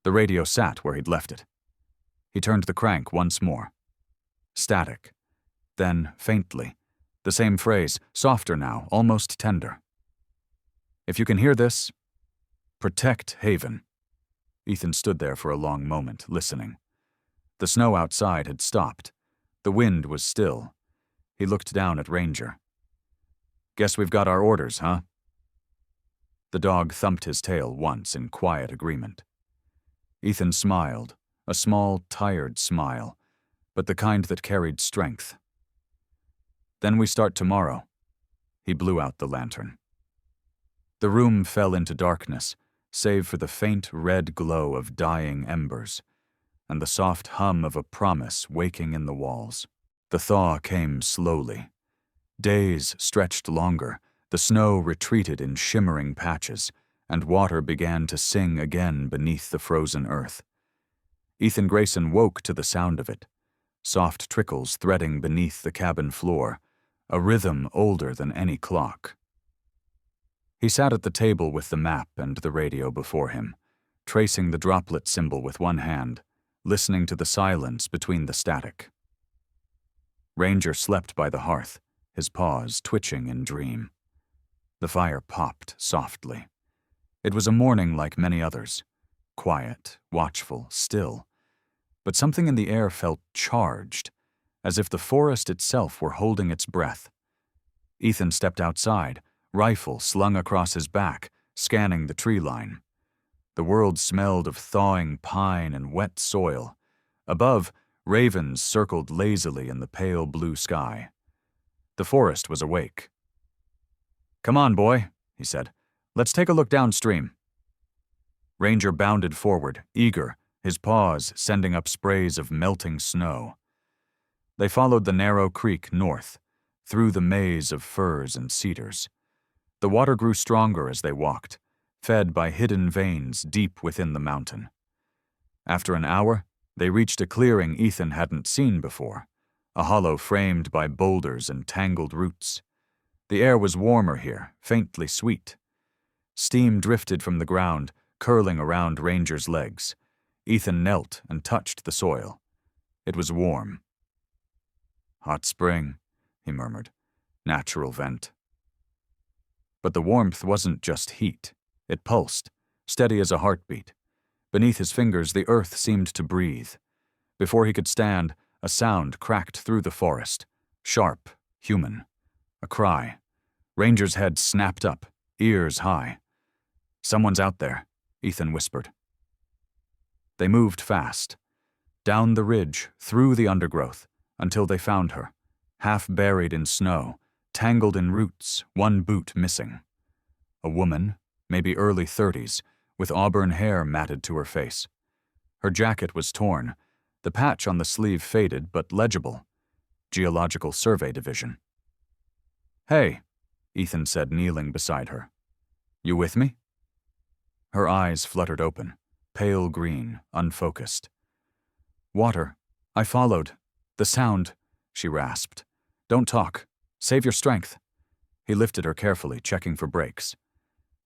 The radio sat where he'd left it. He turned the crank once more. Static. Then, faintly, The same phrase, softer now, almost tender. If you can hear this, protect Haven. Ethan stood there for a long moment, listening. The snow outside had stopped. The wind was still. He looked down at Ranger. Guess we've got our orders, huh? The dog thumped his tail once in quiet agreement. Ethan smiled, a small, tired smile, but the kind that carried strength. Then we start tomorrow. He blew out the lantern. The room fell into darkness, save for the faint red glow of dying embers, and the soft hum of a promise waking in the walls. The thaw came slowly. Days stretched longer, the snow retreated in shimmering patches, and water began to sing again beneath the frozen earth. Ethan Grayson woke to the sound of it, soft trickles threading beneath the cabin floor, a rhythm older than any clock. He sat at the table with the map and the radio before him, tracing the droplet symbol with one hand, listening to the silence between the static. Ranger slept by the hearth, his paws twitching in dream. The fire popped softly. It was a morning like many others, quiet, watchful, still. But something in the air felt charged, as if the forest itself were holding its breath. Ethan stepped outside, rifle slung across his back, scanning the tree line. The world smelled of thawing pine and wet soil. Above, ravens circled lazily in the pale blue sky. The forest was awake. "Come on, boy," he said. "Let's take a look downstream." Ranger bounded forward, eager, his paws sending up sprays of melting snow. They followed the narrow creek north, through the maze of firs and cedars. The water grew stronger as they walked, fed by hidden veins deep within the mountain. After an hour, they reached a clearing Ethan hadn't seen before, a hollow framed by boulders and tangled roots. The air was warmer here, faintly sweet. Steam drifted from the ground, curling around Ranger's legs. Ethan knelt and touched the soil. It was warm. "Hot spring," he murmured. "Natural vent." But the warmth wasn't just heat. It pulsed, steady as a heartbeat. Beneath his fingers, the earth seemed to breathe. Before he could stand, a sound cracked through the forest. Sharp, human. A cry. Ranger's head snapped up, ears high. "Someone's out there," Ethan whispered. They moved fast. Down the ridge, through the undergrowth, until they found her, half buried in snow, tangled in roots, one boot missing. A woman, maybe early 30s, with auburn hair matted to her face. Her jacket was torn, the patch on the sleeve faded but legible. Geological Survey Division. "Hey," Ethan said, kneeling beside her. "You with me?" Her eyes fluttered open, pale green, unfocused. "Water. I followed. The sound," she rasped. "Don't talk. Save your strength." He lifted her carefully, checking for breaks.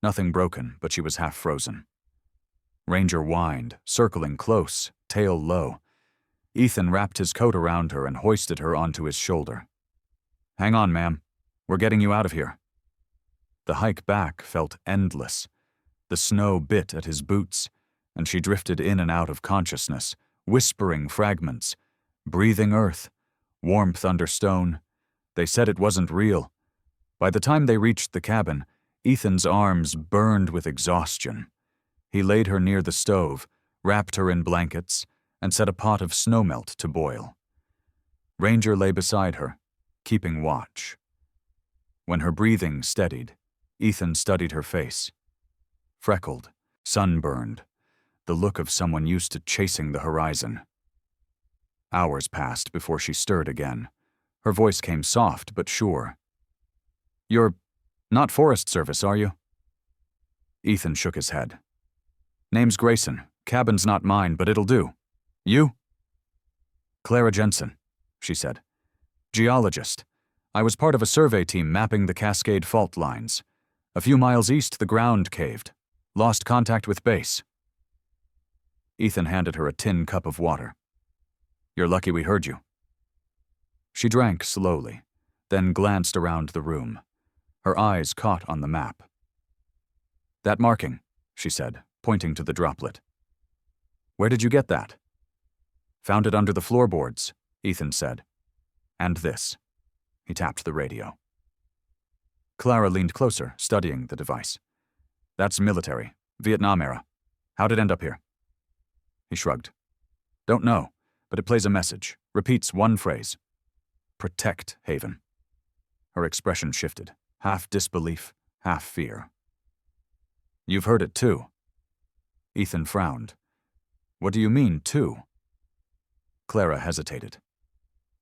Nothing broken, but she was half frozen. Ranger whined, circling close, tail low. Ethan wrapped his coat around her and hoisted her onto his shoulder. "Hang on, ma'am. We're getting you out of here." The hike back felt endless. The snow bit at his boots, and she drifted in and out of consciousness, whispering fragments, breathing earth, warmth under stone. They said it wasn't real. By the time they reached the cabin, Ethan's arms burned with exhaustion. He laid her near the stove, wrapped her in blankets, and set a pot of snowmelt to boil. Ranger lay beside her, keeping watch. When her breathing steadied, Ethan studied her face. Freckled, sunburned, the look of someone used to chasing the horizon. Hours passed before she stirred again. Her voice came soft but sure. "You're not Forest Service, are you?" Ethan shook his head. "Name's Grayson. Cabin's not mine, but it'll do. You?" "Clara Jensen," she said. "Geologist. I was part of a survey team mapping the Cascade fault lines. A few miles east, the ground caved. Lost contact with base." Ethan handed her a tin cup of water. "You're lucky we heard you." She drank slowly, then glanced around the room. Her eyes caught on the map. "That marking," she said, pointing to the droplet. "Where did you get that?" "Found it under the floorboards," Ethan said. "And this." He tapped the radio. Clara leaned closer, studying the device. "That's military, Vietnam era. How'd it end up here?" He shrugged. "Don't know, but it plays a message, repeats one phrase. Protect Haven." Her expression shifted, half disbelief, half fear. "You've heard it too." Ethan frowned. "What do you mean, too?" Clara hesitated.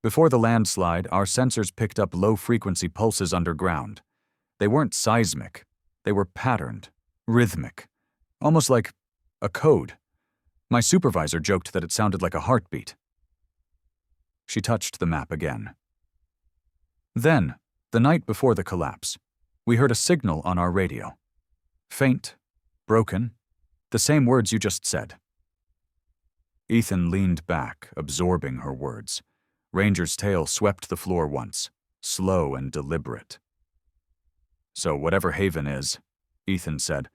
"Before the landslide, our sensors picked up low-frequency pulses underground. They weren't seismic. They were patterned, rhythmic, almost like a code. My supervisor joked that it sounded like a heartbeat." She touched the map again. "Then, the night before the collapse, we heard a signal on our radio. Faint, broken, the same words you just said." Ethan leaned back, absorbing her words. Ranger's tail swept the floor once, slow and deliberate. "So whatever Haven is," Ethan said,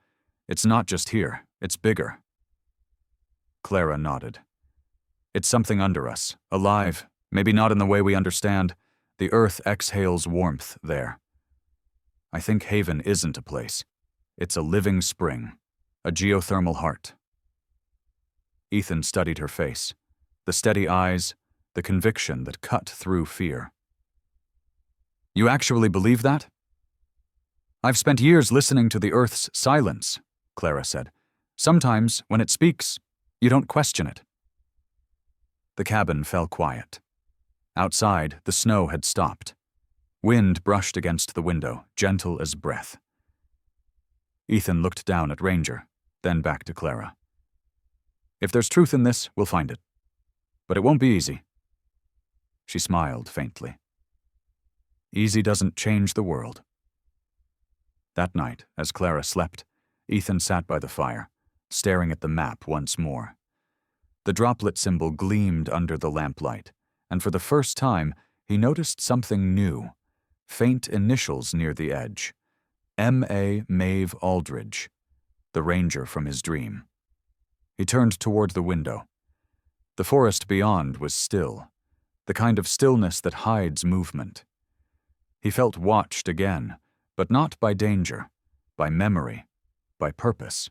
"it's not just here, it's bigger." Clara nodded. "It's something under us, alive, maybe not in the way we understand. The earth exhales warmth there. I think Haven isn't a place. It's a living spring, a geothermal heart." Ethan studied her face, the steady eyes, the conviction that cut through fear. "You actually believe that?" "I've spent years listening to the Earth's silence," Clara said. "Sometimes, when it speaks, you don't question it." The cabin fell quiet. Outside, the snow had stopped. Wind brushed against the window, gentle as breath. Ethan looked down at Ranger, then back to Clara. "If there's truth in this, we'll find it. But it won't be easy." She smiled faintly. "Easy doesn't change the world." That night, as Clara slept, Ethan sat by the fire, staring at the map once more. The droplet symbol gleamed under the lamplight, and for the first time, he noticed something new. Faint initials near the edge. M.A. Maeve Aldridge, the ranger from his dream. He turned toward the window. The forest beyond was still, the kind of stillness that hides movement. He felt watched again, but not by danger, by memory, by purpose.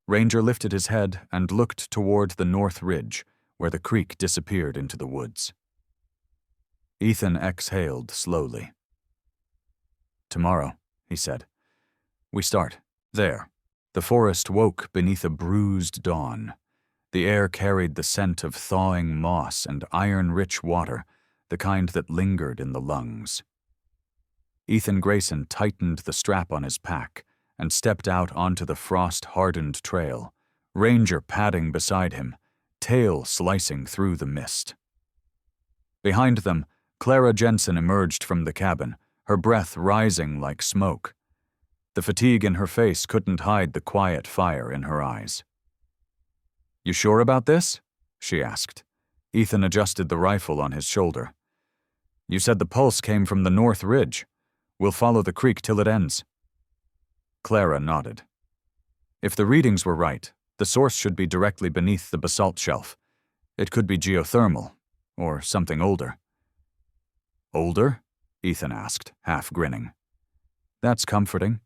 Ranger lifted his head and looked toward the north ridge, where the creek disappeared into the woods. Ethan exhaled slowly. "Tomorrow," he said. "We start there." The forest woke beneath a bruised dawn. The air carried the scent of thawing moss and iron-rich water, the kind that lingered in the lungs. Ethan Grayson tightened the strap on his pack and stepped out onto the frost-hardened trail, Ranger padding beside him, tail slicing through the mist. Behind them, Clara Jensen emerged from the cabin, her breath rising like smoke. The fatigue in her face couldn't hide the quiet fire in her eyes. "You sure about this?" she asked. Ethan adjusted the rifle on his shoulder. "You said the pulse came from the north ridge. We'll follow the creek till it ends." Clara nodded. "If the readings were right, the source should be directly beneath the basalt shelf. It could be geothermal, or something older." "Older?" Ethan asked, half grinning. "That's comforting."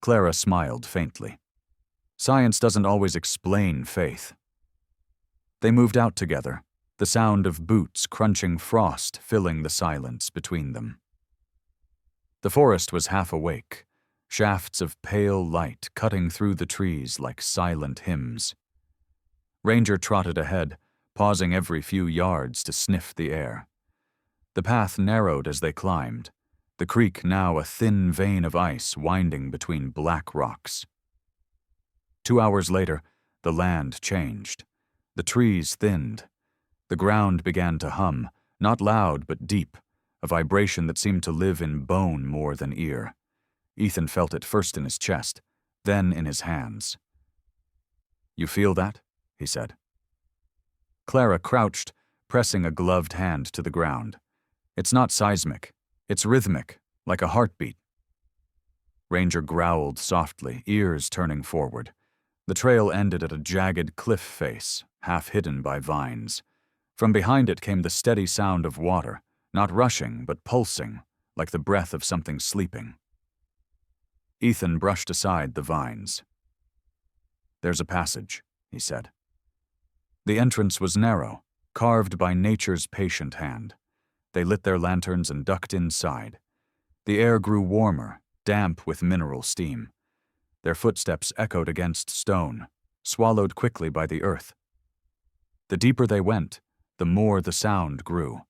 Clara smiled faintly. "Science doesn't always explain faith." They moved out together, the sound of boots crunching frost filling the silence between them. The forest was half awake, shafts of pale light cutting through the trees like silent hymns. Ranger trotted ahead, pausing every few yards to sniff the air. The path narrowed as they climbed, the creek now a thin vein of ice winding between black rocks. 2 hours later, the land changed. The trees thinned. The ground began to hum, not loud but deep, a vibration that seemed to live in bone more than ear. Ethan felt it first in his chest, then in his hands. "You feel that?" he said. Clara crouched, pressing a gloved hand to the ground. "It's not seismic. It's rhythmic, like a heartbeat. Ranger growled softly, ears turning forward. The trail ended at a jagged cliff face, half hidden by vines. From behind it came the steady sound of water, not rushing but pulsing, like the breath of something sleeping. Ethan brushed aside the vines. "There's a passage," he said. The entrance was narrow, carved by nature's patient hand. They lit their lanterns and ducked inside. The air grew warmer, damp with mineral steam. Their footsteps echoed against stone, swallowed quickly by the earth. The deeper they went, the more the sound grew,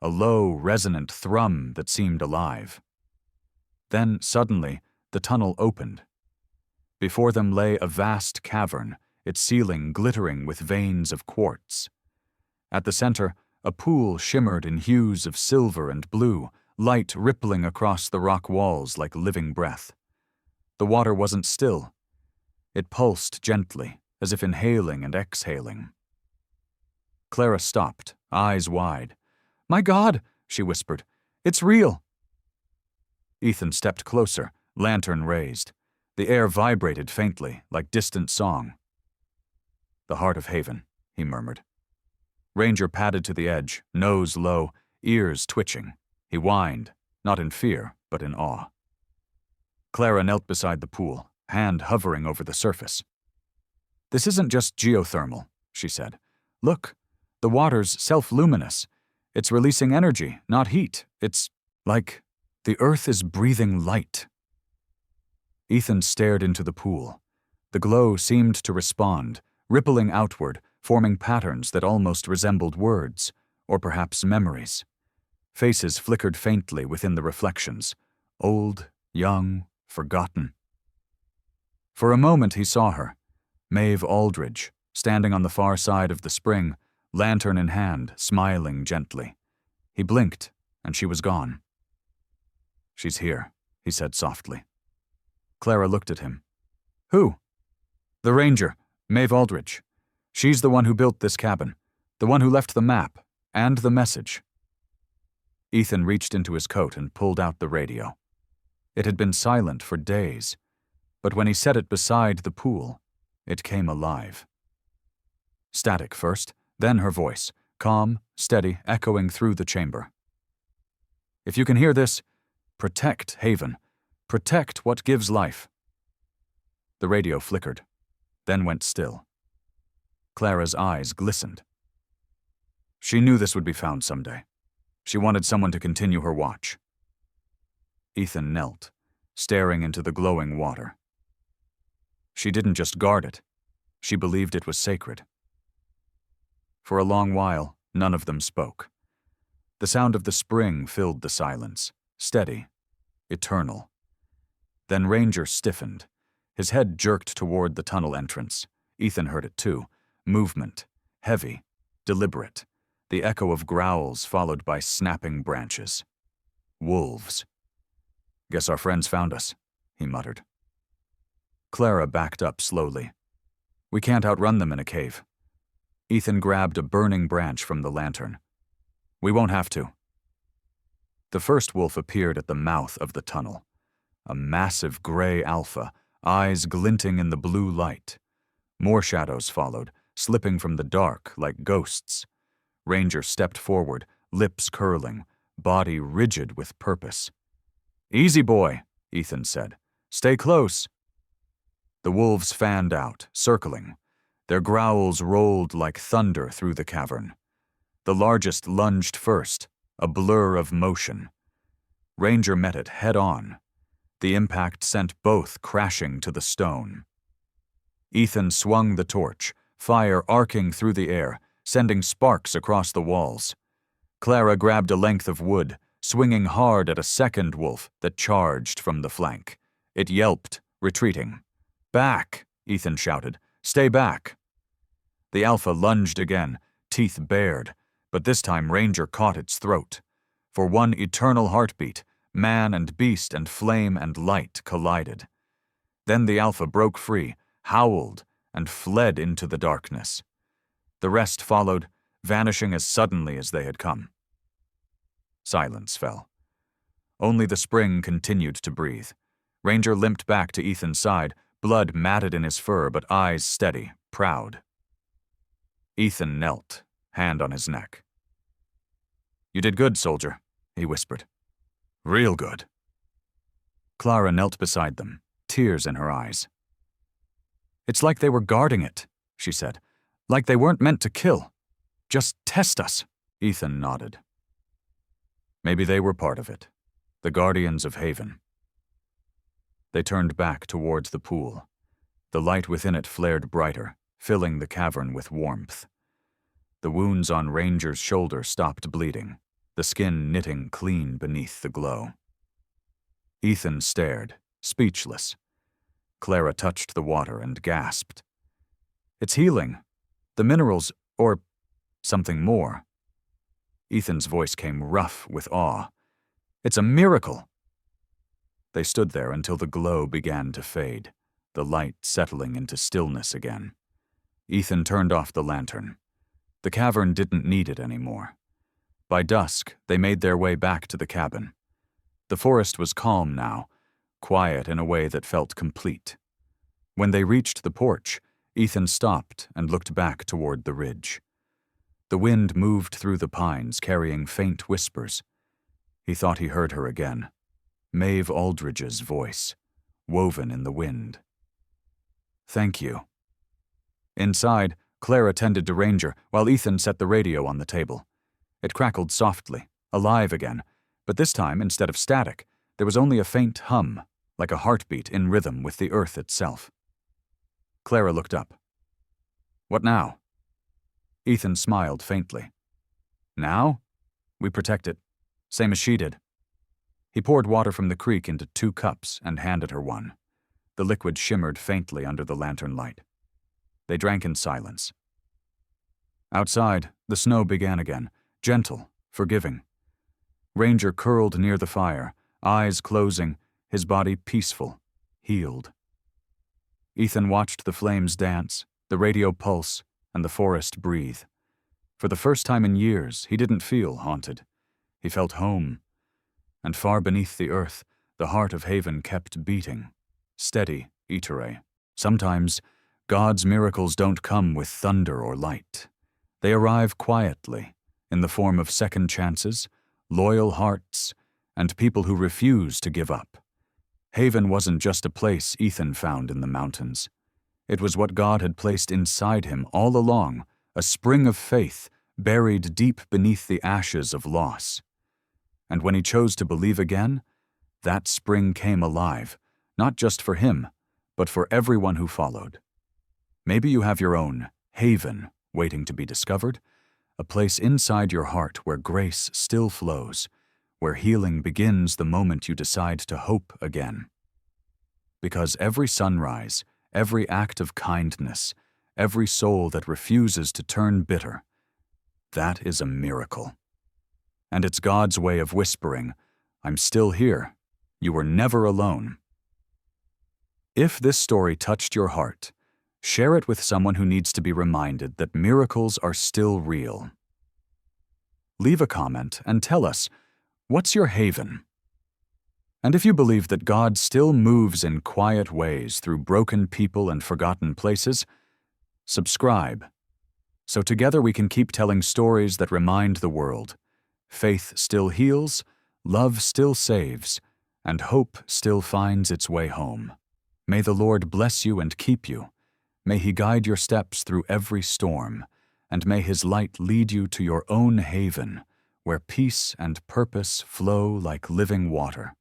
a low, resonant thrum that seemed alive. Then, suddenly, the tunnel opened. Before them lay a vast cavern, its ceiling glittering with veins of quartz. At the center, a pool shimmered in hues of silver and blue, light rippling across the rock walls like living breath. The water wasn't still. It pulsed gently, as if inhaling and exhaling. Clara stopped, eyes wide. "My God," she whispered, "it's real." Ethan stepped closer, lantern raised. The air vibrated faintly, like distant song. "The heart of Haven," he murmured. Ranger padded to the edge, nose low, ears twitching. He whined, not in fear, but in awe. Clara knelt beside the pool, hand hovering over the surface. "This isn't just geothermal," she said. "Look, the water's self-luminous. It's releasing energy, not heat. It's like the earth is breathing light." Ethan stared into the pool. The glow seemed to respond, rippling outward, forming patterns that almost resembled words, or perhaps memories. Faces flickered faintly within the reflections, old, young, forgotten. For a moment he saw her, Maeve Aldridge, standing on the far side of the spring, lantern in hand, smiling gently. He blinked, and she was gone. "She's here," he said softly. Clara looked at him. "Who?" "The ranger, Maeve Aldridge. She's the one who built this cabin, the one who left the map, and the message." Ethan reached into his coat and pulled out the radio. It had been silent for days, but when he set it beside the pool, it came alive. Static first, then her voice, calm, steady, echoing through the chamber. "If you can hear this, protect Haven. Protect what gives life." The radio flickered, then went still. Clara's eyes glistened. She knew this would be found someday. She wanted someone to continue her watch. Ethan knelt, staring into the glowing water. She didn't just guard it. She believed it was sacred. For a long while, none of them spoke. The sound of the spring filled the silence, steady, eternal. Then Ranger stiffened. His head jerked toward the tunnel entrance. Ethan heard it too. Movement, heavy, deliberate. The echo of growls followed by snapping branches. Wolves. "Guess our friends found us," he muttered. Clara backed up slowly. "We can't outrun them in a cave." Ethan grabbed a burning branch from the lantern. "We won't have to." The first wolf appeared at the mouth of the tunnel. A massive gray alpha, eyes glinting in the blue light. More shadows followed, slipping from the dark like ghosts. Ranger stepped forward, lips curling, body rigid with purpose. "Easy, boy," Ethan said. "Stay close." The wolves fanned out, circling. Their growls rolled like thunder through the cavern. The largest lunged first, a blur of motion. Ranger met it head-on. The impact sent both crashing to the stone. Ethan swung the torch, fire arcing through the air, sending sparks across the walls. Clara grabbed a length of wood, swinging hard at a second wolf that charged from the flank. It yelped, retreating. "Back!" Ethan shouted. "Stay back!" The alpha lunged again, teeth bared, but this time Ranger caught its throat. For one eternal heartbeat, man and beast and flame and light collided. Then the alpha broke free, howled, and fled into the darkness. The rest followed, vanishing as suddenly as they had come. Silence fell. Only the spring continued to breathe. Ranger limped back to Ethan's side, blood matted in his fur but eyes steady, proud. Ethan knelt, hand on his neck. "You did good, soldier," he whispered. "Real good." Clara knelt beside them, tears in her eyes. "It's like they were guarding it," she said. "Like they weren't meant to kill. Just test us." Ethan nodded. Maybe they were part of it, the guardians of Haven. They turned back towards the pool. The light within it flared brighter, filling the cavern with warmth. The wounds on Ranger's shoulder stopped bleeding, the skin knitting clean beneath the glow. Ethan stared, speechless. Clara touched the water and gasped. "It's healing. The minerals, or something more." Ethan's voice came rough with awe. "It's a miracle." They stood there until the glow began to fade, the light settling into stillness again. Ethan turned off the lantern. The cavern didn't need it anymore. By dusk, they made their way back to the cabin. The forest was calm now, quiet in a way that felt complete. When they reached the porch, Ethan stopped and looked back toward the ridge. The wind moved through the pines, carrying faint whispers. He thought he heard her again. Maeve Aldridge's voice, woven in the wind. "Thank you." Inside, Clara tended to Ranger while Ethan set the radio on the table. It crackled softly, alive again, but this time, instead of static, there was only a faint hum, like a heartbeat in rhythm with the earth itself. Clara looked up. "What now?" Ethan smiled faintly. "Now? We protect it, same as she did." He poured water from the creek into 2 cups and handed her one. The liquid shimmered faintly under the lantern light. They drank in silence. Outside, the snow began again, gentle, forgiving. Ranger curled near the fire, eyes closing, his body peaceful, healed. Ethan watched the flames dance, the radio pulse, and the forest breathe. For the first time in years, he didn't feel haunted. He felt home. And far beneath the earth, the heart of Haven kept beating. Steady, Itere. Sometimes, God's miracles don't come with thunder or light. They arrive quietly, in the form of second chances, loyal hearts, and people who refuse to give up. Haven wasn't just a place Ethan found in the mountains. It was what God had placed inside him all along, a spring of faith buried deep beneath the ashes of loss. And when he chose to believe again, that spring came alive, not just for him, but for everyone who followed. Maybe you have your own haven waiting to be discovered, a place inside your heart where grace still flows, where healing begins the moment you decide to hope again. Because every sunrise, every act of kindness, every soul that refuses to turn bitter, that is a miracle. And it's God's way of whispering, "I'm still here. You were never alone." If this story touched your heart, share it with someone who needs to be reminded that miracles are still real. Leave a comment and tell us, what's your haven? And if you believe that God still moves in quiet ways through broken people and forgotten places, subscribe, so together we can keep telling stories that remind the world faith still heals, love still saves, and hope still finds its way home. May the Lord bless you and keep you. May He guide your steps through every storm, and may His light lead you to your own haven, where peace and purpose flow like living water.